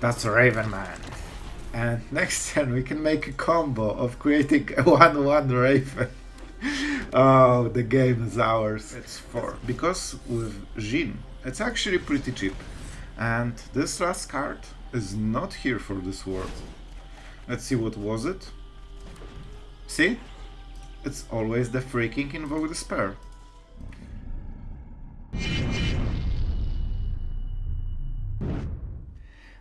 That's Raven Man. And next turn we can make a combo of creating a 1/1 Raven. Oh, the game is ours. It's 4. Because with Djinn, it's actually pretty cheap. And this last card is not here for this world. Let's see, what was it? See? It's always the freaking Invoke Despair.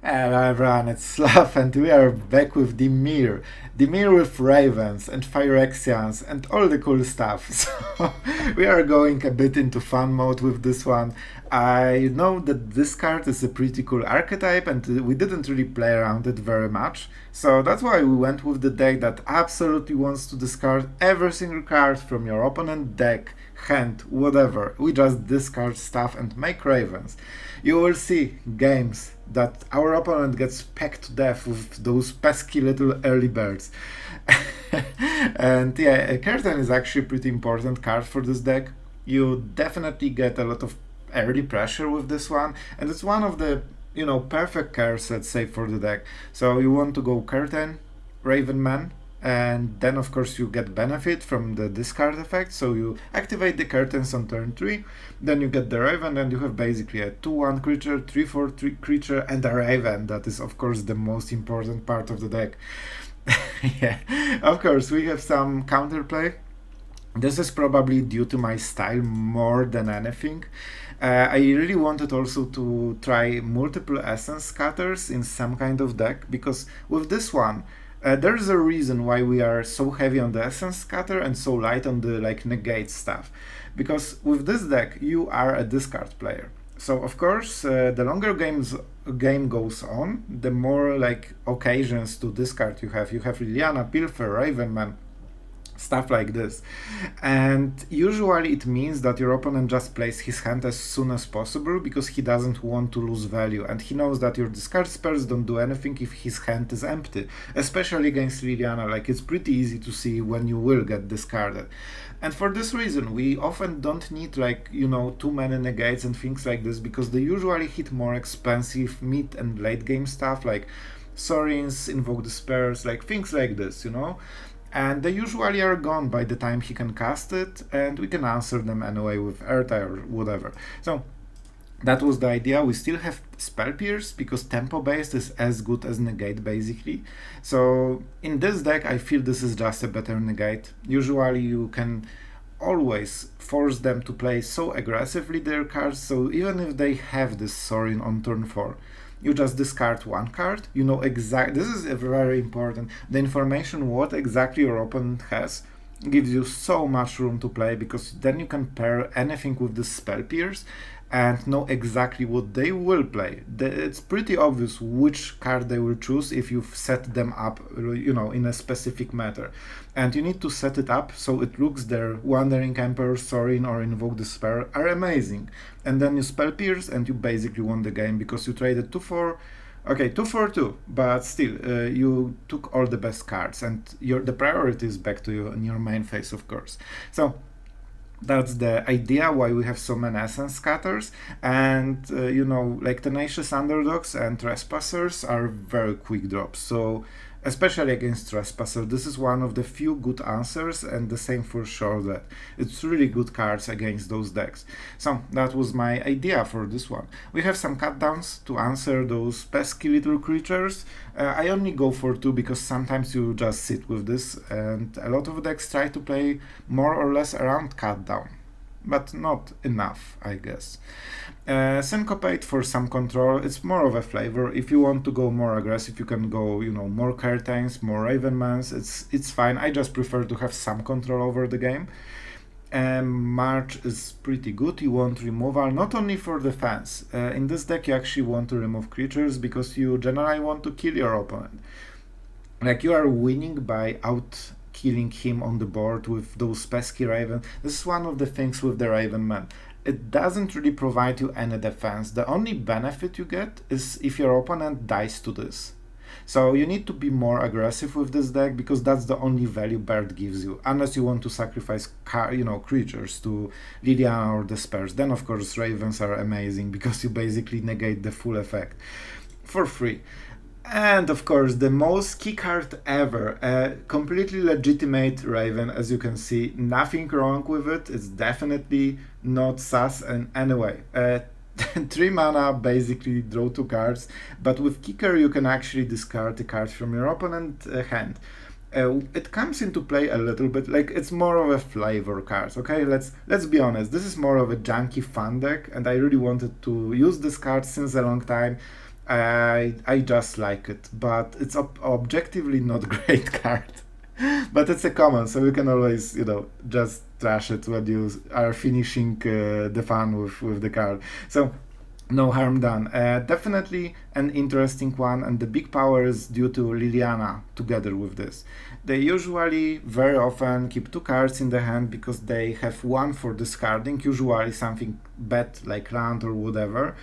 Hello everyone, it's Sloth and we are back with Dimir. Dimir with Ravens and Phyrexians and all the cool stuff. So we are going a bit into fun mode with this one. I know that this card is a pretty cool archetype and we didn't really play around it very much. So that's why we went with the deck that absolutely wants to discard every single card from your opponent deck, hand, whatever. We just discard stuff and make Ravens. You will see games that our opponent gets pecked to death with those pesky little early birds. And yeah, a curtain is actually a pretty important card for this deck. You definitely get a lot of early pressure with this one, and it's one of the, perfect cards, let's say, for the deck. So you want to go curtain, Raven Man, and then of course you get benefit from the discard effect, so you activate the curtains on turn 3, then you get the Raven, and you have basically a 2/1 creature, 3/4 creature, and a Raven. That is of course the most important part of the deck. Yeah, of course we have some counterplay. This is probably due to my style more than anything. I really wanted also to try multiple essence scatters in some kind of deck, because with this one there's a reason why we are so heavy on the essence scatter and so light on the negate stuff. Because with this deck you are a discard player. So of course the longer game goes on, the more occasions to discard you have. You have Liliana, Pilfer, Ravenman, stuff like this. And usually it means that your opponent just plays his hand as soon as possible because he doesn't want to lose value, and he knows that your discard spells don't do anything if his hand is empty, especially against Liliana. It's pretty easy to see when you will get discarded. And for this reason we often don't need too many negates and things like this, because they usually hit more expensive mid and late game stuff like Sorins, Invoke Despairs, things like this, and they usually are gone by the time he can cast it, and we can answer them anyway with Ertai or whatever. So that was the idea. We still have Spell Pierce because tempo based is as good as negate basically. So in this deck I feel this is just a better negate. Usually you can always force them to play so aggressively their cards, so even if they have this Sorin on turn 4, you just discard one card. You know exactly, this is very important, the information what exactly your opponent has gives you so much room to play, because then you can pair anything with the Spell Pierce and know exactly what they will play. It's pretty obvious which card they will choose if you've set them up, in a specific matter. And you need to set it up so it looks their Wandering Emperor, Sorin, or Invoke Despair are amazing. And then you Spell Pierce and you basically won the game because you traded 2/4. Okay, 2/4 but still, you took all the best cards, and the priority is back to you in your main phase, of course. So that's the idea why we have so many essence scatters. And Tenacious Underdogs and Trespassers are very quick drops, so especially against Trespasser this is one of the few good answers, and the same for Sheoldred. It's really good cards against those decks. So that was my idea for this one. We have some cutdowns to answer those pesky little creatures. I only go for 2 because sometimes you just sit with this, and a lot of decks try to play more or less around cutdown, but not enough, I guess. Syncopate for some control. It's more of a flavor. If you want to go more aggressive, you can go, more curtains, more Ravenmans. It's fine. I just prefer to have some control over the game. March is pretty good. You want removal not only for defense. In this deck you actually want to remove creatures because you generally want to kill your opponent. You are winning by killing him on the board with those pesky Raven. This is one of the things with the Raven Man. It doesn't really provide you any defense. The only benefit you get is if your opponent dies to this. So you need to be more aggressive with this deck, because that's the only value Bird gives you, unless you want to sacrifice creatures to Liliana or Despairs. Then of course Ravens are amazing because you basically negate the full effect for free. And of course, the most key card ever, a completely legitimate Raven, as you can see, nothing wrong with it. It's definitely not sus in any way. 3 mana, basically draw 2 cards, but with Kicker you can actually discard a card from your opponent hand. It comes into play a little bit, like it's more of a flavor card, okay? Let's be honest, this is more of a junky fun deck, and I really wanted to use this card since a long time. I just like it, but it's objectively not great card. But it's a common, so you can always, just trash it when you are finishing the fun with the card. So no harm done. Definitely an interesting one, and the big power is due to Liliana together with this. They usually very often keep 2 cards in the hand because they have one for discarding, usually something bad like land or whatever.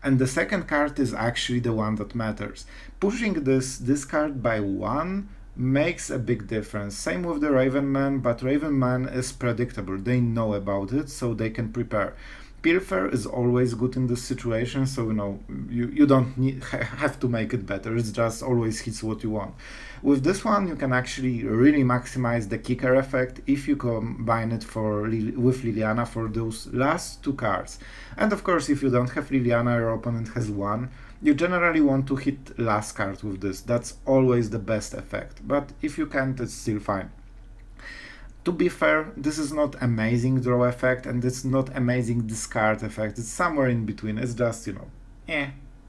And the second card is actually the one that matters. Pushing this discard by 1 makes a big difference. Same with the Raven Man, but Raven Man is predictable. They know about it, so they can prepare. Pilfer is always good in this situation, so you don't have to make it better. It just always hits what you want. With this one, you can actually really maximize the kicker effect if you combine it with Liliana for those last 2 cards. And of course, if you don't have Liliana, your opponent has 1. You generally want to hit last card with this. That's always the best effect. But if you can't, it's still fine. To be fair, this is not amazing draw effect, and it's not amazing discard effect. It's somewhere in between. It's just,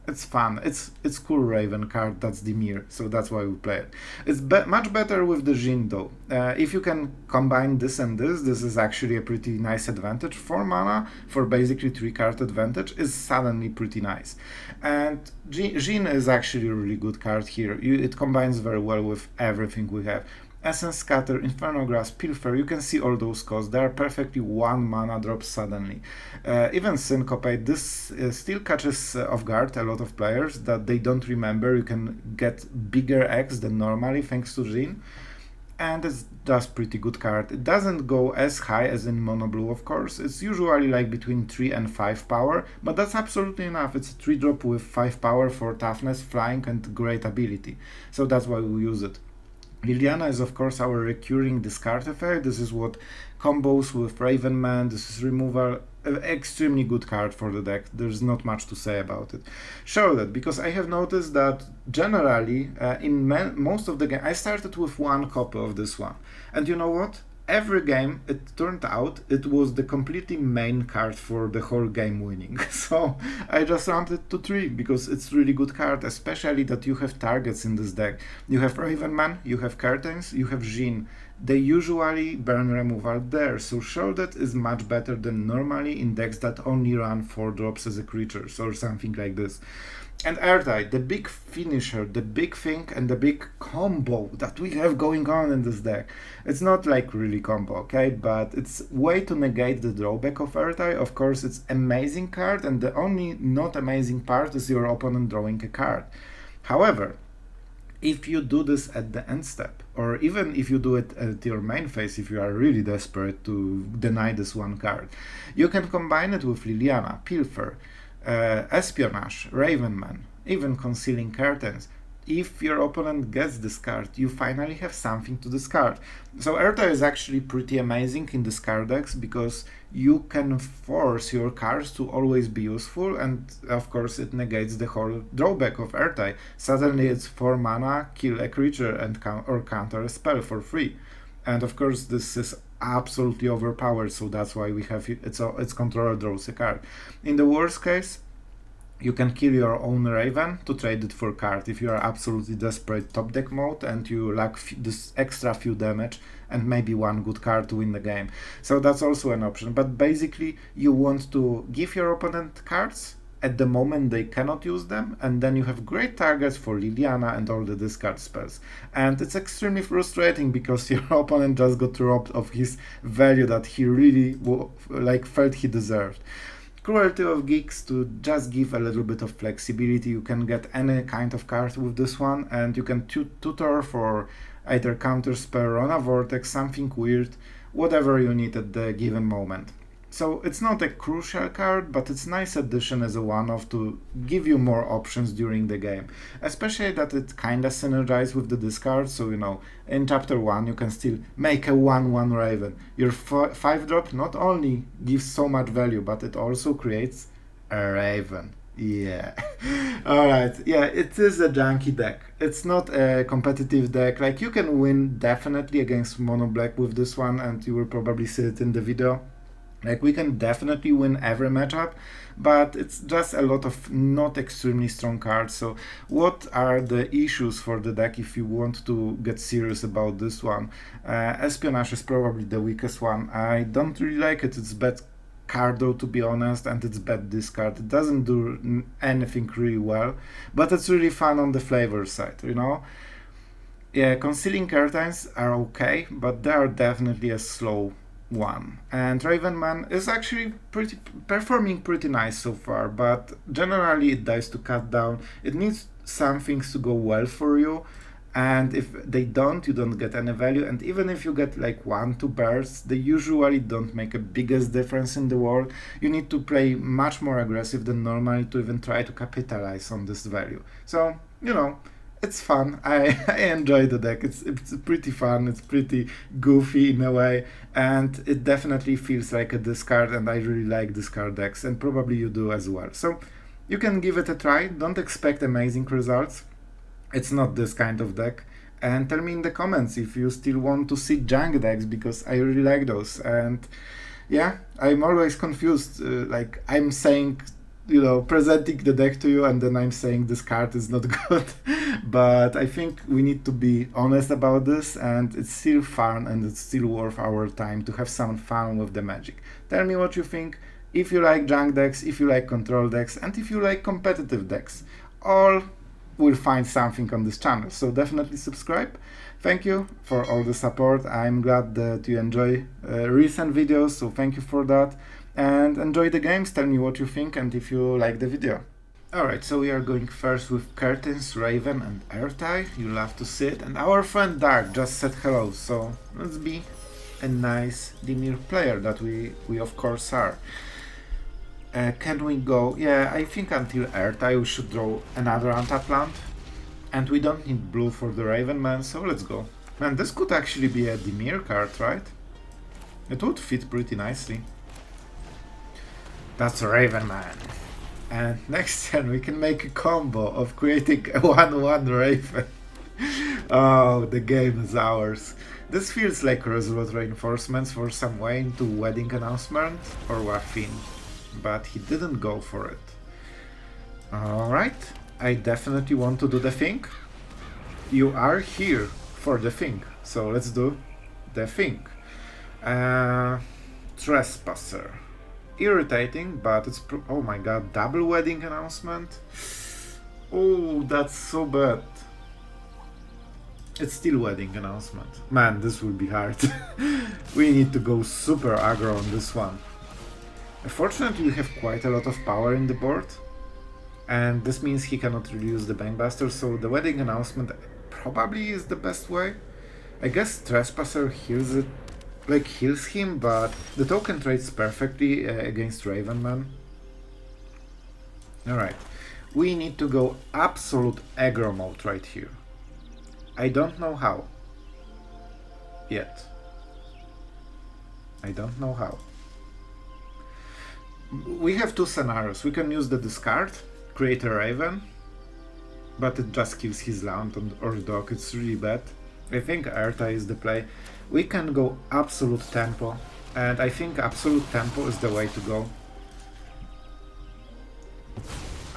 it's fun. It's cool Raven card. That's Dimir, so that's why we play it. It's much better with the Djinn though. If you can combine this and this is actually a pretty nice advantage. 4 mana for basically 3 card advantage is suddenly pretty nice. And Djinn is actually a really good card here. It combines very well with everything we have. Essence Scatter, Inferno Grasp, Pilfer, you can see all those costs. They are perfectly 1 mana drops suddenly. Even Syncopate, this still catches off guard a lot of players that they don't remember. You can get bigger X than normally thanks to Djinn. And it's just pretty good card. It doesn't go as high as in Mono Blue, of course. It's usually like between 3 and 5 power, but that's absolutely enough. It's a 3 drop with 5 power for toughness, flying, and great ability. So that's why we use it. Liliana is of course our recurring discard effect. This is what combos with Raven Man. This is removal. Extremely good card for the deck. There's not much to say about it. Sheoldred, because I have noticed that generally in most of the game I started with 1 copy of this one, and you know what? Every game it turned out it was the completely main card for the whole game winning. So I just ramped it to 3 because it's really good card, especially that you have targets in this deck. You have Raven Man, you have Curtains, you have Djinn. They usually burn removal there, so Sheoldred is much better than normally in decks that only run 4 drops as a creature or something like this. And Ertai, the big finisher, the big thing, and the big combo that we have going on in this deck. It's not like really combo, okay? But it's way to negate the drawback of Ertai. Of course, it's amazing card, and the only not amazing part is your opponent drawing a card. However, if you do this at the end step, or even if you do it at your main phase, if you are really desperate to deny this 1 card, you can combine it with Liliana, Pilfer, Espionage, Raven Man, even Concealing Curtains. If your opponent gets this card, you finally have something to discard. So Ertai is actually pretty amazing in discard decks because you can force your cards to always be useful, and of course it negates the whole drawback of Ertai. Suddenly it's 4 mana, kill a creature and or counter a spell for free. And of course this is absolutely overpowered, so that's why we have its controller draws a card. In the worst case, you can kill your own Raven to trade it for card if you are absolutely desperate top deck mode and you lack this extra few damage and maybe 1 good card to win the game. So that's also an option, but basically you want to give your opponent cards at the moment they cannot use them, and then you have great targets for Liliana and all the discard spells. And it's extremely frustrating because your opponent just got robbed of his value that he really felt he deserved. Cruelty of Gix, to just give a little bit of flexibility. You can get any kind of card with this one, and you can tutor for either counterspell, Rona, Vortex, something weird, whatever you need at the given moment. So it's not a crucial card, but it's a nice addition as a one-off to give you more options during the game. Especially that it kinda synergizes with the discard, so you know, in chapter 1 you can still make a 1/1 Raven. Your 5-drop not only gives so much value, but it also creates a Raven. Yeah. Alright, yeah, it is a junky deck. It's not a competitive deck. Like, you can win definitely against mono black with this one, and you will probably see it in the video. Like, we can definitely win every matchup, but it's just a lot of not extremely strong cards. So what are the issues for the deck if you want to get serious about this one? Espionage is probably the weakest one. I don't really like it. It's bad card though, to be honest, and it's bad discard. It doesn't do anything really well, but it's really fun on the flavor side, you know? Yeah, Concealing Curtains are okay, but they are definitely a slow one. And Ravenman is actually performing pretty nice so far, but generally it dies to cut down. It needs some things to go well for you, and if they don't, you don't get any value. And even if you get like 1-2 bursts, they usually don't make a biggest difference in the world. You need to play much more aggressive than normally to even try to capitalize on this value. So, you know, it's fun. I enjoy the deck. It's pretty fun. It's pretty goofy in a way, and it definitely feels like a discard, and I really like discard decks, and probably you do as well. So you can give it a try. Don't expect amazing results. It's not this kind of deck. And tell me in the comments if you still want to see junk decks, because I really like those. And yeah, I'm always confused. Like, I'm saying, you know, presenting the deck to you, and then I'm saying this card is not good. But I think we need to be honest about this, and it's still fun, and it's still worth our time to have some fun with the Magic. Tell me what you think, if you like junk decks, if you like control decks, and if you like competitive decks. All will find something on this channel, so definitely subscribe. Thank you for all the support. I'm glad that you enjoy recent videos, so thank you for that. And enjoy the games. Tell me what you think and if you like the video. Alright, so we are going first with Curtains, Raven and Ertai. You love to see it. And our friend Dark just said hello, so let's be a nice Dimir player that we of course are. Can we go? Yeah, I think until Ertai we should draw another untapped land. And we don't need blue for the Raven man, so let's go. Man, this could actually be a Dimir card, right? It would fit pretty nicely. That's a Raven man. And next turn we can make a combo of creating a 1/1 Raven. Oh, the game is ours. This feels like Resolute Reinforcements for some way into Wedding Announcement or Waffin, but he didn't go for it. Alright, I definitely want to do the thing. You are here for the thing, so let's do the thing. Trespasser. Irritating, but it's oh my god, double Wedding Announcement. Oh, that's so bad. It's still Wedding Announcement. Man, this will be hard. We need to go super aggro on this one. Fortunately, we have quite a lot of power in the board, and this means he cannot really use the Bankbuster, so the Wedding Announcement probably is the best way. I guess Trespasser heals it. Like, heals him, but the token trades perfectly against Ravenman. Alright, we need to go absolute aggro mode right here. I don't know how. Yet. I don't know how. We have two scenarios. We can use the discard, create a Raven, but it just kills his land or dog. It's really bad. I think Ertai is the play. We can go absolute tempo, and I think absolute tempo is the way to go.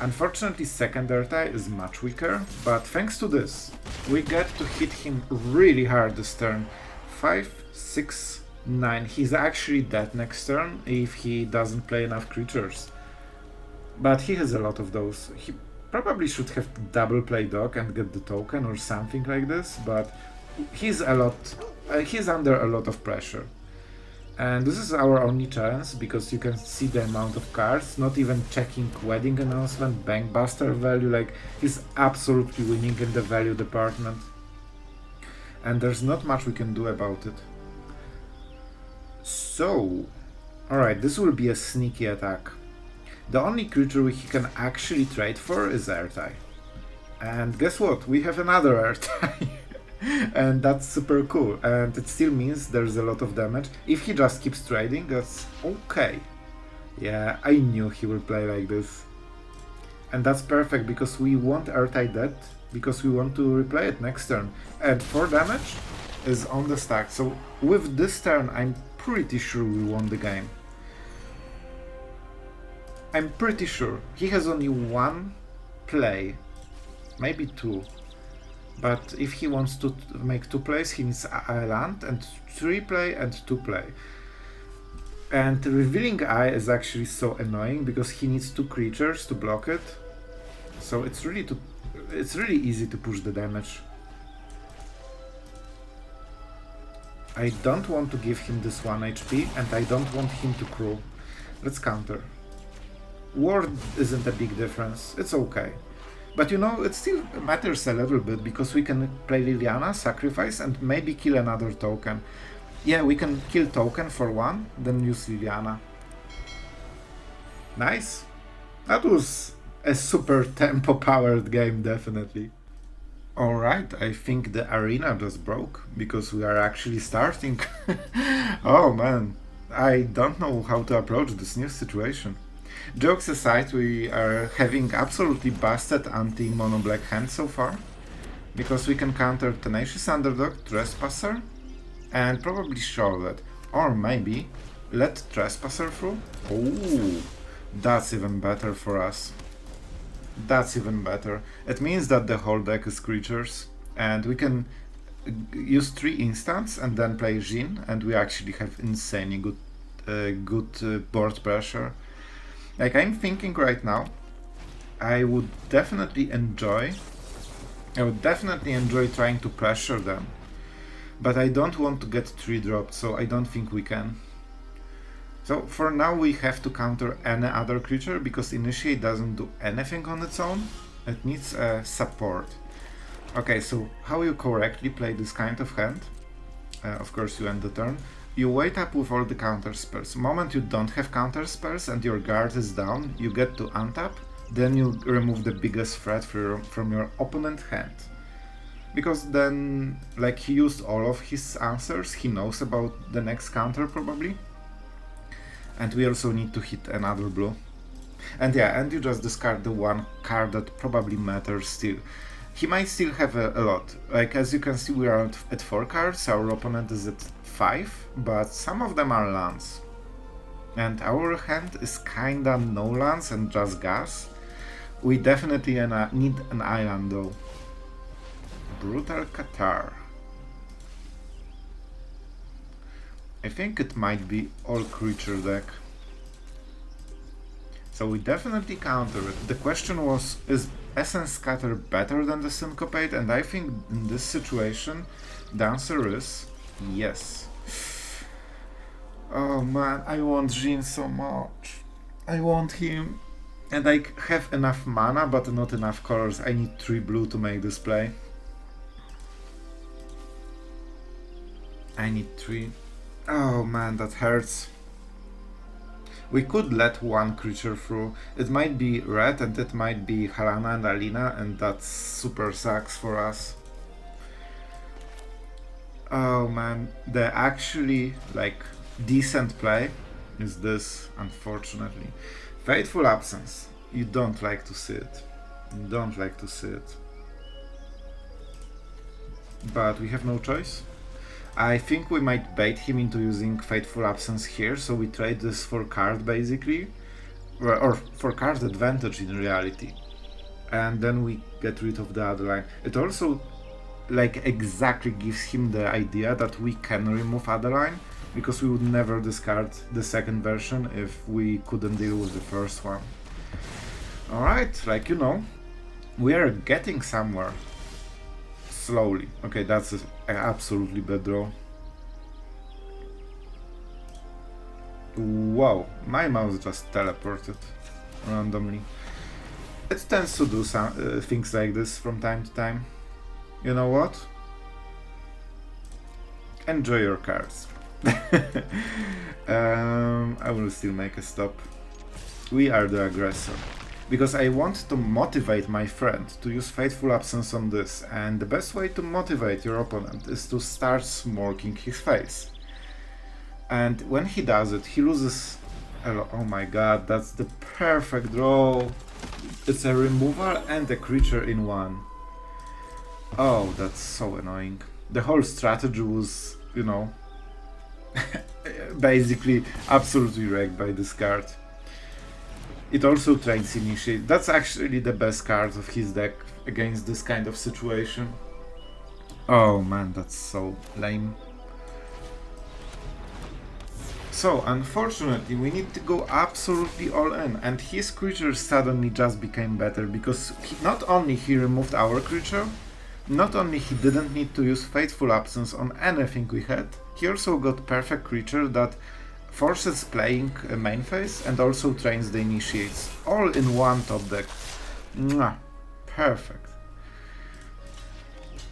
Unfortunately, second Ertai is much weaker, but thanks to this, we get to hit him really hard this turn. 5, 6, 9. He's actually dead next turn if he doesn't play enough creatures. But he has a lot of those. He probably should have double play dog and get the token or something like this, but he's under a lot of pressure. And this is our only chance, because you can see the amount of cards, not even checking Wedding Announcement, Bankbuster value, like he's absolutely winning in the value department. And there's not much we can do about it. So, Alright, this will be a sneaky attack. The only creature he can actually trade for is Ertai. And guess what? We have another Ertai. And that's super cool. And it still means there's a lot of damage. If he just keeps trading, that's okay. Yeah, I knew he will play like this. And that's perfect because we want Ertai dead, because we want to replay it next turn. And 4 damage is on the stack. So with this turn, I'm pretty sure we won the game. I'm pretty sure. He has only 1 play, maybe 2. But if he wants to make 2 plays, he needs a land and 3 play and 2 play. And Revealing Eye is actually so annoying because he needs 2 creatures to block it. So it's really easy to push the damage. I don't want to give him this 1 HP and I don't want him to cruel. Let's counter. Ward isn't a big difference, it's okay. But you know, it still matters a little bit because we can play Liliana, sacrifice and maybe kill another token. Yeah, we can kill token for 1, then use Liliana. Nice! That was a super tempo powered game, definitely. Alright, I think the arena just broke because we are actually starting. Oh man, I don't know how to approach this new situation. Jokes aside, we are having absolutely busted anti-mono black hand so far, because we can counter Tenacious Underdog, Trespasser, and probably Sheoldred, or maybe let Trespasser through. Oh, that's even better for us. That's even better. It means that the whole deck is creatures, and we can use 3 instants and then play Djinn, and we actually have insanely good board pressure. Like, I'm thinking right now, I would definitely enjoy trying to pressure them. But I don't want to get 3 dropped, so I don't think we can. So for now we have to counter any other creature, because Initiate doesn't do anything on its own. It needs a support. Okay, so how you correctly play this kind of hand? Of course you end the turn. You wait up with all the counter spells. Moment you don't have counter spells and your guard is down, you get to untap, then you remove the biggest threat from your opponent's hand. Because then, like, he used all of his answers, he knows about the next counter probably. And we also need to hit another blow. And yeah, and you just discard the 1 card that probably matters still. He might still have a lot. Like, as you can see, we are at 4 cards, our opponent is at 5, but some of them are lands. And our hand is kinda no lands and just gas. We definitely need an island though. Brutal Qatar. I think it might be all creature deck. So we definitely counter it. The question was, is Essence Scatter better than the Syncopate? And I think in this situation, the answer is yes. Oh man, I want Djinn so much. I want him. And I have enough mana, but not enough colors. I need 3 blue to make this play. I need 3. Oh man, that hurts. We could let 1 creature through. It might be red and it might be Halana and Alina, and that super sucks for us. Oh man, the actually like decent play is this, unfortunately. Fateful Absence. You don't like to see it. You don't like to see it. But we have no choice. I think we might bait him into using Fateful Absence here, so we trade this for card basically, or for card advantage in reality, and then we get rid of the other line. It also like exactly gives him the idea that we can remove other line, because we would never discard the second version if we couldn't deal with the first one. Alright, like, you know, we are getting somewhere. Slowly. Okay, that's an absolutely bad draw. Wow, my mouse just teleported randomly. It tends to do some things like this from time to time. You know what? Enjoy your cards. I will still make a stop. We are the aggressor. Because I want to motivate my friend to use Fateful Absence on this, and the best way to motivate your opponent is to start smoking his face. And when he does it, he loses a lot. Oh my god, that's the perfect draw. It's a removal and a creature in one. Oh, that's so annoying. The whole strategy was, you know, basically absolutely wrecked by this card. It also trains Initiate. That's actually the best card of his deck against this kind of situation. Oh man, that's so lame. So, unfortunately, we need to go absolutely all in, and his creature suddenly just became better, because not only he removed our creature, not only he didn't need to use Fateful Absence on anything we had, he also got perfect creature that forces playing a main phase and also trains the initiates, all in one top deck. Mwah. Perfect.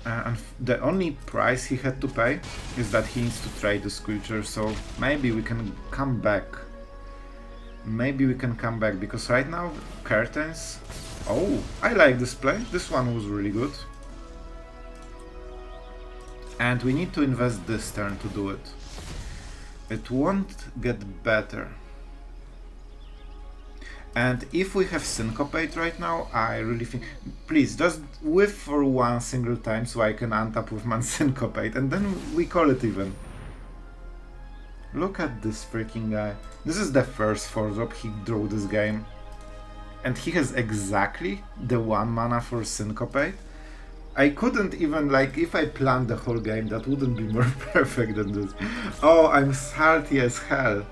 And the only price he had to pay is that he needs to trade this creature, so maybe we can come back. Maybe we can come back, because right now, Curtains... Oh, I like this play. This one was really good. And we need to invest this turn to do it. It won't get better. And if we have Syncopate right now, I really think... Please, just whiff for one single time so I can untap with my Syncopate, and then we call it even. Look at this freaking guy. This is the first 4-drop he drew this game. And he has exactly the 1 mana for Syncopate. I couldn't even, like, if I planned the whole game, that wouldn't be more perfect than this. Oh, I'm salty as hell.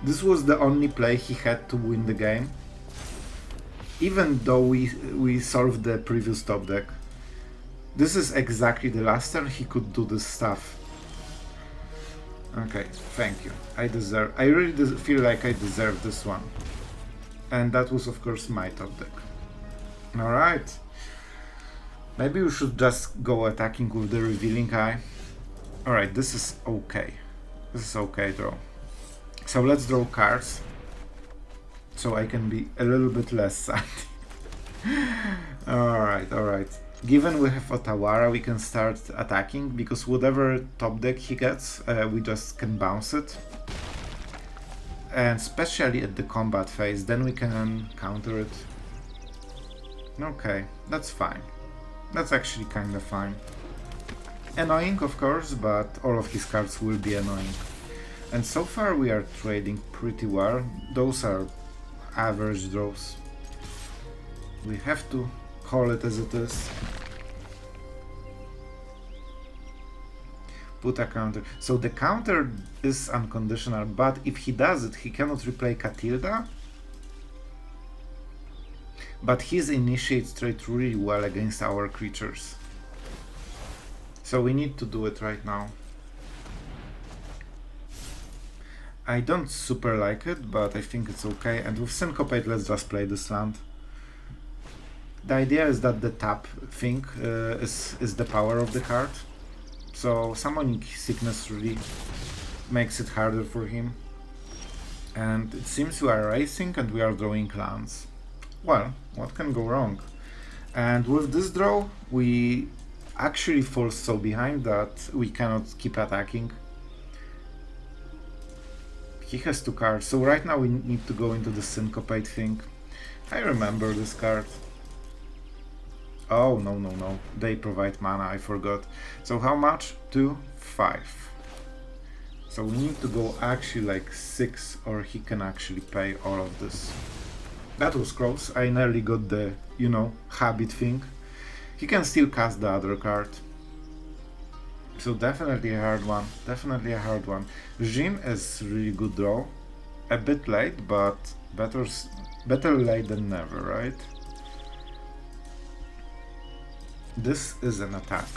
This was the only play he had to win the game. Even though we solved the previous top deck. This is exactly the last turn he could do this stuff. Okay, thank you. I really feel like I deserve this one. And that was of course my top deck. Alright. Maybe we should just go attacking with the Revealing Eye. Alright, this is okay. This is okay draw. So let's draw cards. So I can be a little bit less sad. Alright, alright. Given we have Otawara, we can start attacking, because whatever top deck he gets, we just can bounce it. And especially at the combat phase, then we can counter it. Okay, that's fine. That's actually kinda fine. Annoying, of course, but all of his cards will be annoying. And so far we are trading pretty well. Those are average draws. We have to call it as it is. Put a counter. So the counter is unconditional, but if he does it, he cannot replay Catilda. But his initiates trade really well against our creatures. So we need to do it right now. I don't super like it, but I think it's okay. And with Syncopate, let's just play this land. The idea is that the tap thing is the power of the card. So Summoning Sickness really makes it harder for him. And it seems we are racing and we are drawing lands. Well, what can go wrong? And with this draw, we actually fall so behind that we cannot keep attacking. He has 2 cards, so right now we need to go into the Syncopate thing. I remember this card. Oh, no, no, no. They provide mana, I forgot. So how much? 2, 5. So we need to go actually like 6, or he can actually pay all of this. That was close. I nearly got the, you know, habit thing. He can still cast the other card. So definitely a hard one. Definitely a hard one. Djinn is really good draw. A bit late, but better late than never, right? This is an attack.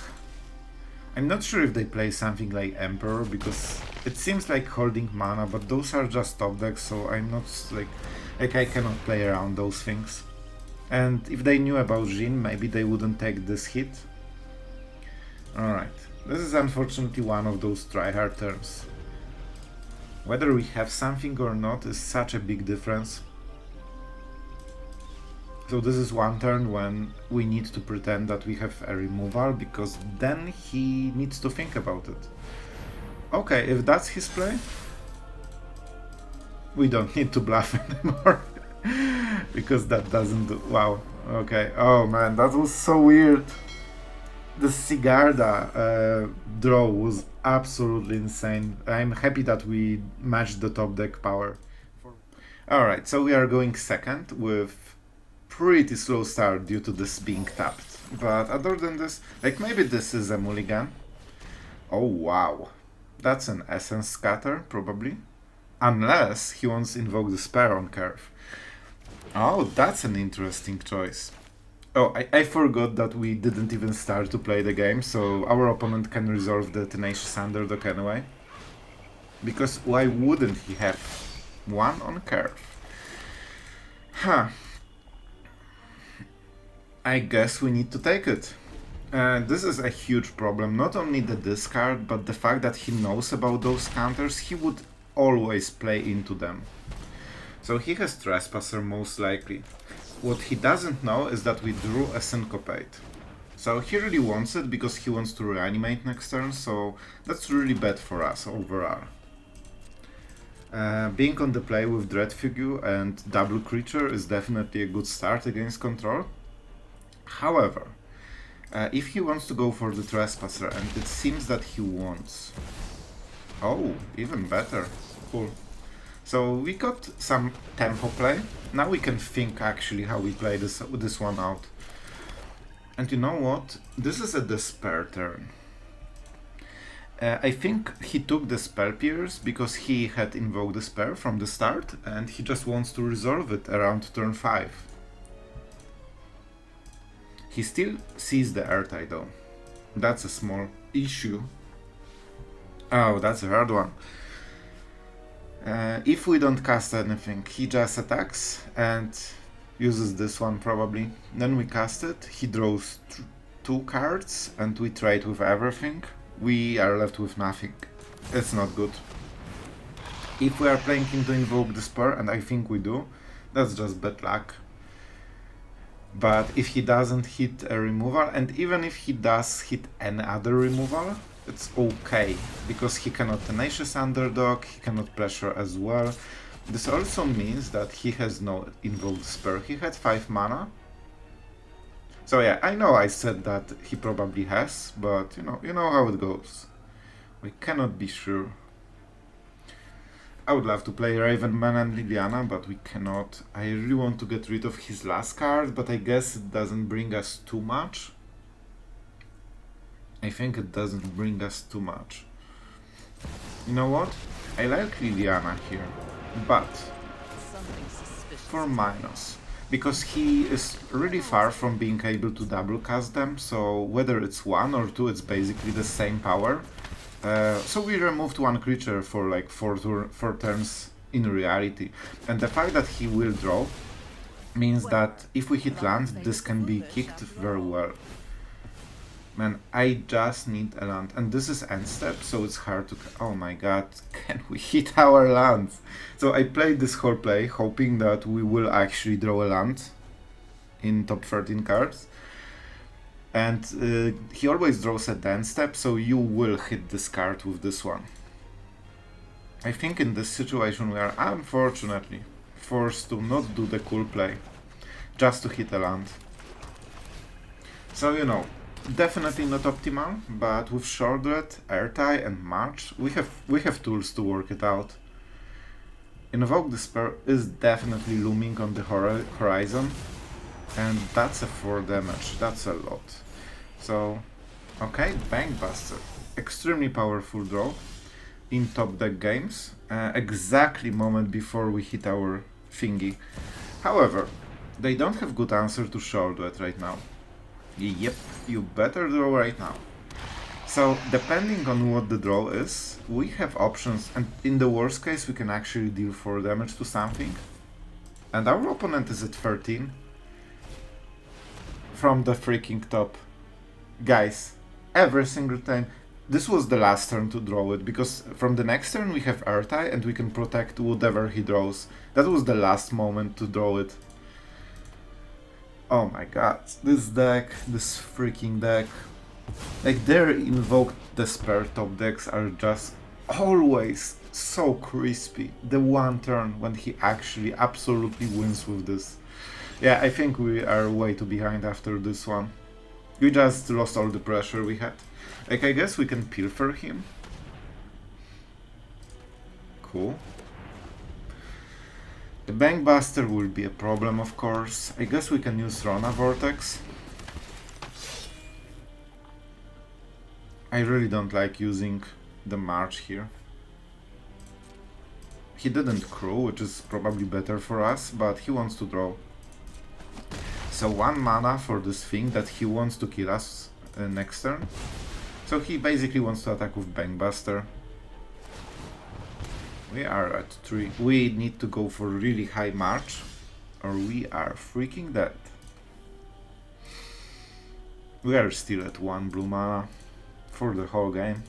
I'm not sure if they play something like Emperor, because it seems like holding mana, but those are just top decks, so I'm not like I cannot play around those things. And if they knew about Djinn, maybe they wouldn't take this hit. Alright, this is unfortunately one of those tryhard turns. Whether we have something or not is such a big difference. So this is one turn when we need to pretend that we have a removal, because then he needs to think about it. Okay, if that's his play, we don't need to bluff anymore. Because that doesn't do... Wow, okay. Oh man, that was so weird. The Sigarda draw was absolutely insane. I'm happy that we matched the top deck power. Alright, so we are going second with pretty slow start due to this being tapped. But other than this, like maybe this is a mulligan. Oh wow, that's an Essence Scatter probably. Unless he wants to invoke the spare on curve. Oh, that's an interesting choice. Oh, I forgot that we didn't even start to play the game, so our opponent can resolve the Tenacious Underdog anyway. Because why wouldn't he have one on curve? Huh. I guess we need to take it. This is a huge problem, not only the discard, but the fact that he knows about those counters, he would always play into them. So he has Trespasser most likely. What he doesn't know is that we drew a Syncopate. So he really wants it because he wants to reanimate next turn, so that's really bad for us overall. Being on the play with Dread Figure and double creature is definitely a good start against control. However, if he wants to go for the Trespasser, and it seems that he wants... Oh, even better. Cool. So we got some tempo play. Now we can think actually how we play this one out. And you know what? This is a Despair turn. I think he took the Spell Pierce because he had invoked Despair from the start, and he just wants to resolve it around turn 5. He still sees the Ertai though. That's a small issue. Oh, that's a hard one. If we don't cast anything, he just attacks and uses this one probably. Then we cast it, he draws 2 cards and we trade with everything. We are left with nothing. It's not good. If we are playing him to invoke Despair, and I think we do, that's just bad luck. But if he doesn't hit a removal, and even if he does hit any other removal, it's okay, because he cannot Tenacious Underdog, he cannot Pressure as well. This also means that he has no invoked spell. He had 5 mana. So yeah, I know I said that he probably has, but you know how it goes. We cannot be sure. I would love to play Ravenman and Liliana, but we cannot. I really want to get rid of his last card, but I guess it doesn't bring us too much. I think it doesn't bring us too much. You know what? I like Liliana here, but for minus. Because he is really far from being able to double cast them, so whether it's 1 or 2, it's basically the same power. So we removed 1 creature for like 4 turns in reality. And the fact that he will draw means that if we hit land, this can be kicked very well. Man, I just need a land, and this is end step, so it's hard to... Oh my god, can we hit our lands? So I played this whole play hoping that we will actually draw a land in top 13 cards. And he always draws at the end step, so you will hit this card with this one. I think in this situation we are unfortunately forced to not do the cool play, just to hit a land. So definitely not optimal, but with Sheoldred, Ertai and March, we have tools to work it out. Invoke Despair is definitely looming on the horizon, and that's a 4 damage, that's a lot. So, okay, Bankbuster, extremely powerful draw in top deck games, exactly moment before we hit our thingy. However, they don't have good answer to Sheoldred right now. Yep, you better draw right now. So, depending on what the draw is, we have options, and in the worst case we can actually deal 4 damage to something. And our opponent is at 13. From the freaking top. Guys, every single time, This was the last turn to draw it, because from the next turn we have Ertai and we can protect whatever he draws. That was the last moment to draw it. Oh my god, this deck, this freaking deck. Like, their invoked despair top decks are just always so crispy. The one turn when he actually absolutely wins with this. Yeah, I think we are way too behind after this one. We just lost all the pressure we had. Like, I guess we can Pilfer him. Cool. The Bankbuster will be a problem, of course. I guess we can use Rona Vortex. I really don't like using the March here. He didn't crew, which is probably better for us, but he wants to draw. So 1 mana for this thing that he wants to kill us next turn. So he basically wants to attack with Bankbuster. We are at 3. We need to go for really high March, or we are freaking dead. We are still at 1 blue mana for the whole game.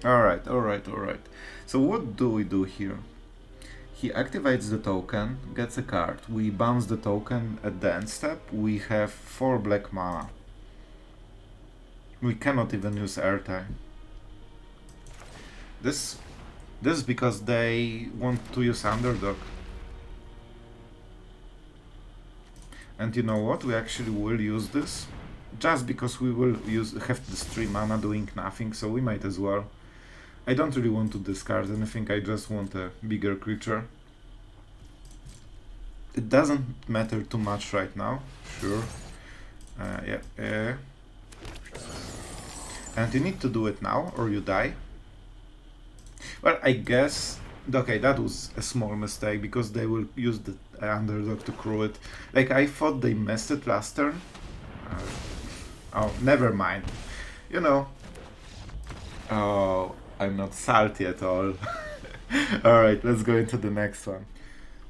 Alright, alright, alright. So what do we do here? He activates the token, gets a card. We bounce the token at the end step. We have 4 black mana. We cannot even use Ertai. This because they want to use Underdog. And you know what? We actually will use this. Just because we will have this 3 mana doing nothing, so we might as well. I don't really want to discard anything, I just want a bigger creature. It doesn't matter too much right now, sure. Yeah. And you need to do it now, or you die. Well, I guess... Okay, that was a small mistake, because they will use the Underdog to crew it. Like, I thought they messed it last turn. Oh, never mind. You know. Oh, I'm not salty at all. Alright, let's go into the next one.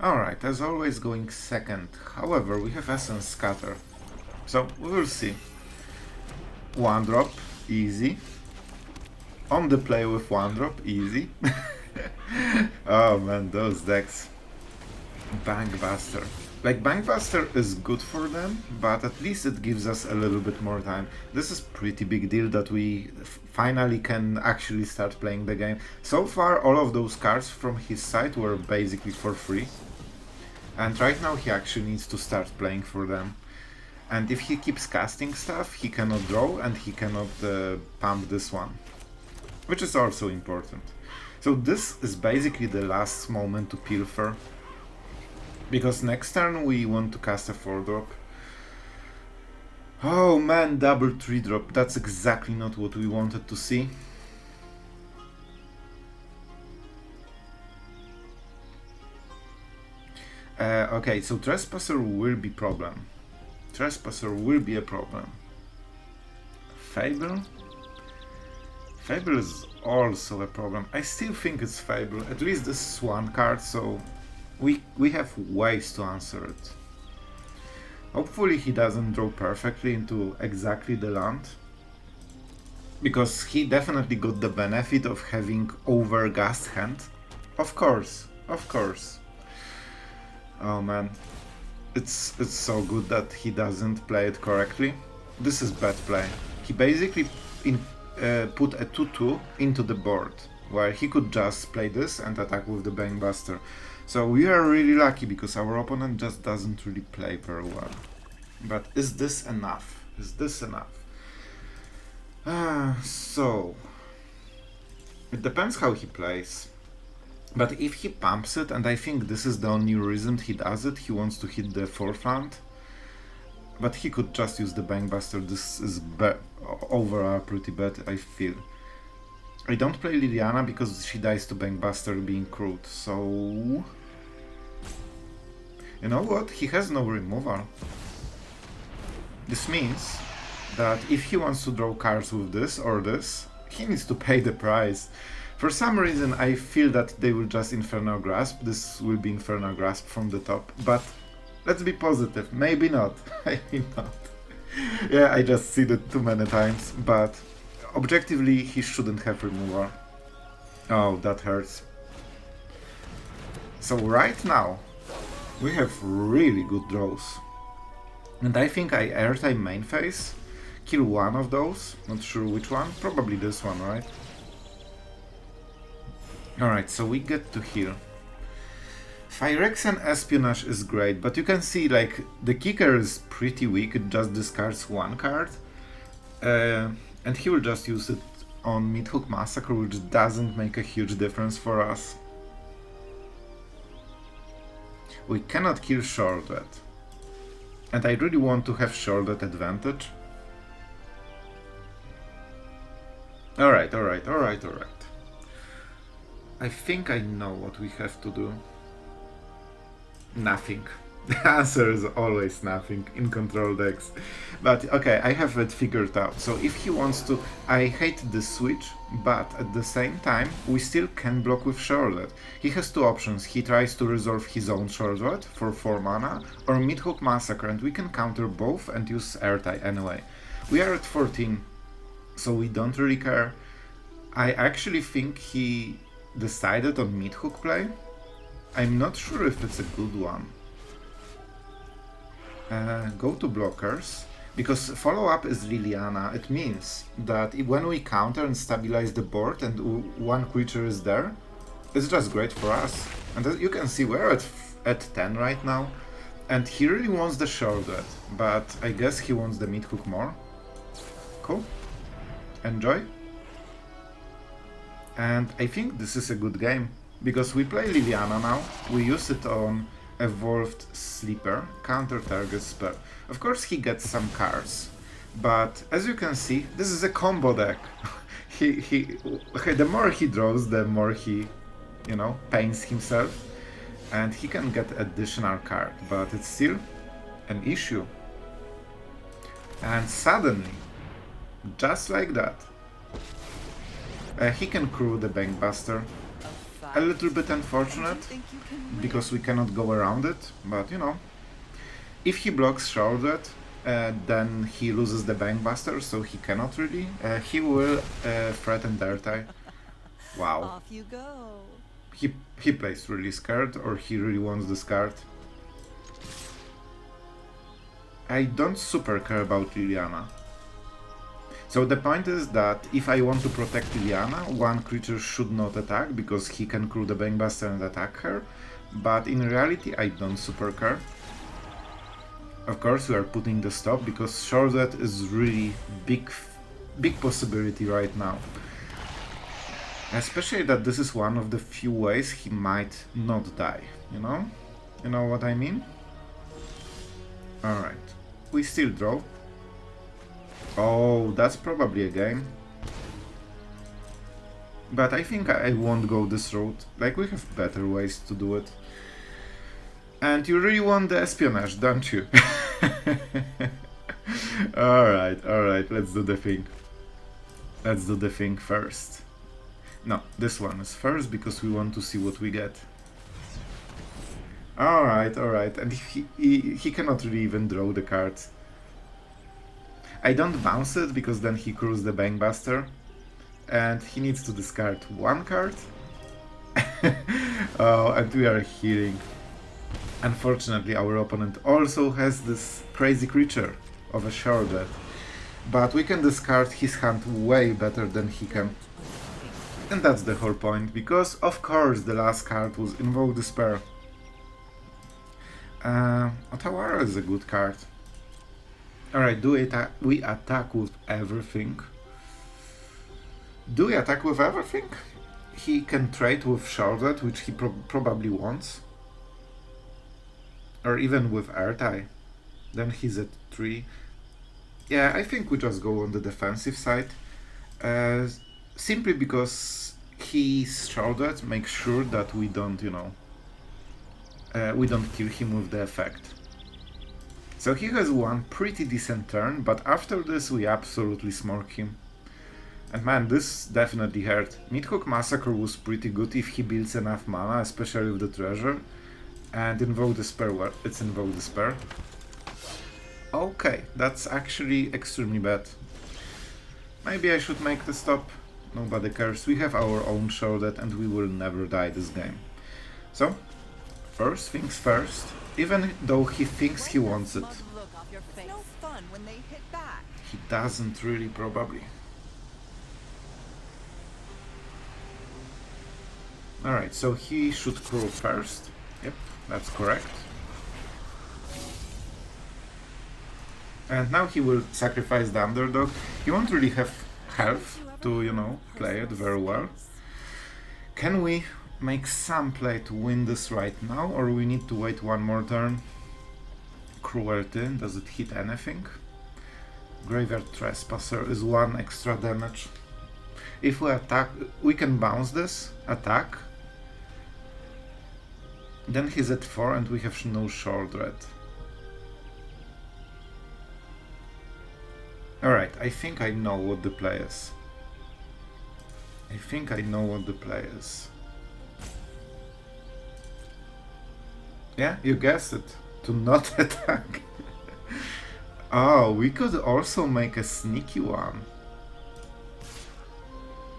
Alright, as always going second. However, we have Essence Scatter. So, we will see. 1 drop, easy. On the play with 1 drop, easy. Oh man, those decks. Bankbuster. Like, Bankbuster is good for them, but at least it gives us a little bit more time. This is pretty big deal that we finally can actually start playing the game. So far, all of those cards from his side were basically for free. And right now he actually needs to start playing for them. And if he keeps casting stuff, he cannot draw and he cannot pump this one. Which is also important. So this is basically the last moment to Pilfer. Because next turn we want to cast a 4-drop. Oh man, double 3-drop. That's exactly not what we wanted to see. Okay, so Trespasser will be problem. Trespasser will be a problem. Fable? Fable is also a problem. I still think it's Fable. At least this is 1 card, so we have ways to answer it. Hopefully he doesn't draw perfectly into exactly the land. Because he definitely got the benefit of having overgassed hand. Of course, of course. Oh man. It's so good that he doesn't play it correctly. This is bad play. He basically put a 2-2 into the board, where he could just play this and attack with the Bankbuster. So we are really lucky because our opponent just doesn't really play very well. But is this enough? Is this enough? So it depends how he plays. But if he pumps it, and I think this is the only reason he does it, he wants to hit the 4th land. But he could just use the Bankbuster. This is overall pretty bad, I feel. I don't play Liliana because she dies to Bankbuster being crewed, so... You know what? He has no removal. This means that if he wants to draw cards with this or this, he needs to pay the price. For some reason I feel that they will just Infernal Grasp. This will be Infernal Grasp from the top, but let's be positive. Maybe not. Maybe not. Yeah, I just see that too many times, but objectively, he shouldn't have removal. Oh, that hurts. So right now, we have really good draws. And I think I Ertai main phase, kill one of those, not sure which one, probably this one, right? Alright, so we get to heal. Phyrexian Espionage is great, but you can see like the kicker is pretty weak, it just discards one card. And he will just use it on Midhook Massacre, which doesn't make a huge difference for us. We cannot kill Sheoldred. And I really want to have Sheoldred advantage. Alright. I think I know what we have to do. Nothing. The answer is always nothing in control decks. But okay, I have it figured out. So if he wants to... I hate this switch, but at the same time, we still can block with Sheoldred. He has two options. He tries to resolve his own Sheoldred for 4 mana, or Midhook Massacre, and we can counter both and use Ertai anyway. We are at 14, so we don't really care. I actually think he decided on Midhook play. I'm not sure if it's a good one. Go to blockers, because follow-up is Liliana. It means that when we counter and stabilize the board and one creature is there, it's just great for us. And as you can see, we're at 10 right now, and he really wants the Sheoldred, but I guess he wants the Midhook more. Cool. Enjoy. And I think this is a good game, because we play Liliana now, we use it on Evolved Sleeper, counter target spell. Of course he gets some cards, but as you can see, this is a combo deck. The more he draws, the more he, you know, pains himself, and he can get additional card, but it's still an issue. And suddenly, just like that, he can crew the Bankbuster. A little bit unfortunate, because we cannot go around it, but you know. If he blocks Sheoldred, then he loses the Bankbuster, so he cannot really. He will threaten Ertai. Wow. Off you go. He plays really scared, or he really wants this card. I don't super care about Liliana. So the point is that if I want to protect Liliana, one creature should not attack, because he can crew the Bankbuster and attack her, but in reality I don't super care. Of course we are putting the stop, because Sheoldred is really big possibility right now. Especially that this is one of the few ways he might not die, you know? You know what I mean? Alright, we still draw. Oh, that's probably a game. But I think I won't go this route. Like, we have better ways to do it. And you really want the espionage, don't you? Alright, let's do the thing. Let's do the thing first. No, this one is first, because we want to see what we get. Alright, and he cannot really even draw the cards. I don't bounce it, because then he crews the Bankbuster, and he needs to discard one card. Oh, and we are healing. Unfortunately, our opponent also has this crazy creature of a Sheoldred, but we can discard his hand way better than he can. And that's the whole point, because of course the last card was Invoke Despair. Otawara is a good card. Alright, do we attack with everything? Do we attack with everything? He can trade with Sheoldred, which he probably wants. Or even with Ertai. Then he's at 3. Yeah, I think we just go on the defensive side. Simply because his Sheoldred makes sure that we don't, you know, we don't kill him with the effect. So he has one pretty decent turn, but after this we absolutely smork him. And man, this definitely hurt. Midhook Massacre was pretty good if he builds enough mana, especially with the treasure. And Invoke Despair, well, it's Invoke Despair. Okay, that's actually extremely bad. Maybe I should make the stop. Nobody cares. We have our own Sheoldred and we will never die this game. So, first things first, even though he thinks he wants it. He doesn't really, probably. Alright, so he should cruel first. Yep, that's correct. And now he will sacrifice the underdog. He won't really have health to, you know, play it very well. Can we make some play to win this right now, or we need to wait one more turn? Cruelty, does it hit anything? Graveyard Trespasser is 1 extra damage. If we attack, we can bounce this, attack. Then he's at 4 and we have no Sheoldred. Alright, I think I know what the play is. Yeah, you guessed it. To not attack. Oh, we could also make a sneaky one.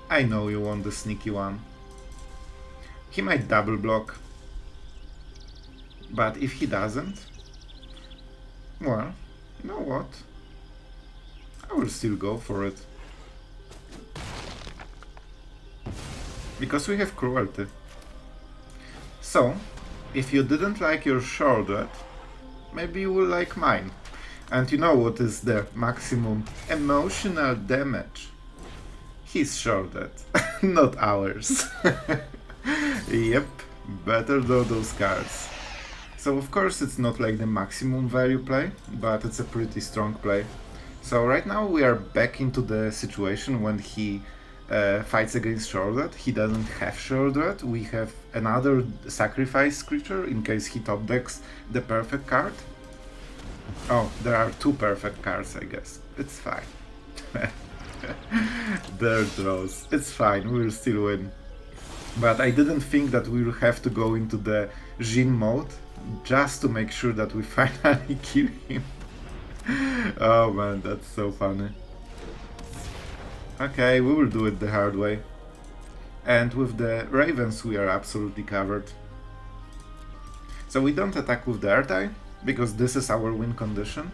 I know you want the sneaky one. He might double block. But if he doesn't, well, you know what? I will still go for it. Because we have Cruelty. So, if you didn't like your Sheoldred, maybe you will like mine. And you know what is the maximum emotional damage? His Sheoldred, not ours. Yep, better draw those cards. So of course it's not like the maximum value play, but it's a pretty strong play. So right now we are back into the situation when he fights against Sheoldred. He doesn't have Sheoldred. We have another sacrifice creature in case he top decks the perfect card. Oh, there are 2 perfect cards, I guess. It's fine. There draws. It's fine, we will still win. But I didn't think that we will have to go into the Djinn mode just to make sure that we finally kill him. Oh man, that's so funny. Okay, we will do it the hard way. And with the Ravens we are absolutely covered. So we don't attack with the Ertai, because this is our win condition.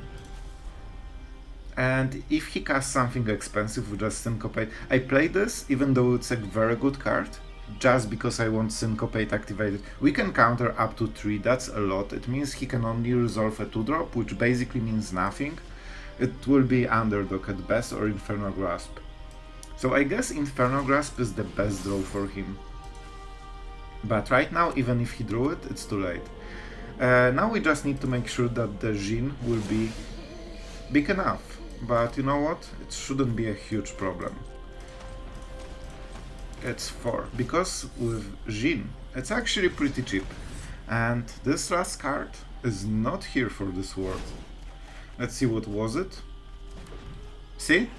And if he casts something expensive, we just Syncopate. I play this, even though it's a very good card, just because I want Syncopate activated. We can counter up to 3, that's a lot. It means he can only resolve a 2-drop, which basically means nothing. It will be Underdog at best, or Infernal Grasp. So I guess Infernal Grasp is the best draw for him. But right now, even if he drew it, it's too late. Now we just need to make sure that the Djinn will be big enough. But you know what? It shouldn't be a huge problem. It's 4. Because with Djinn, it's actually pretty cheap. And this last card is not here for this world. Let's see, what was it? See?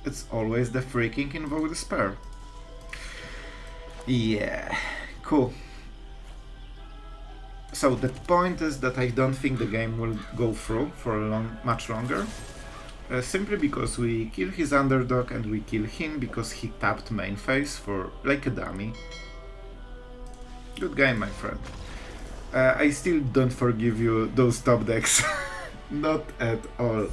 It's always the freaking Invoke Despair. Yeah, cool. So the point is that I don't think the game will go through for much longer. Simply because we kill his underdog and we kill him because he tapped main phase for like a dummy. Good game, my friend. I still don't forgive you those top decks. Not at all.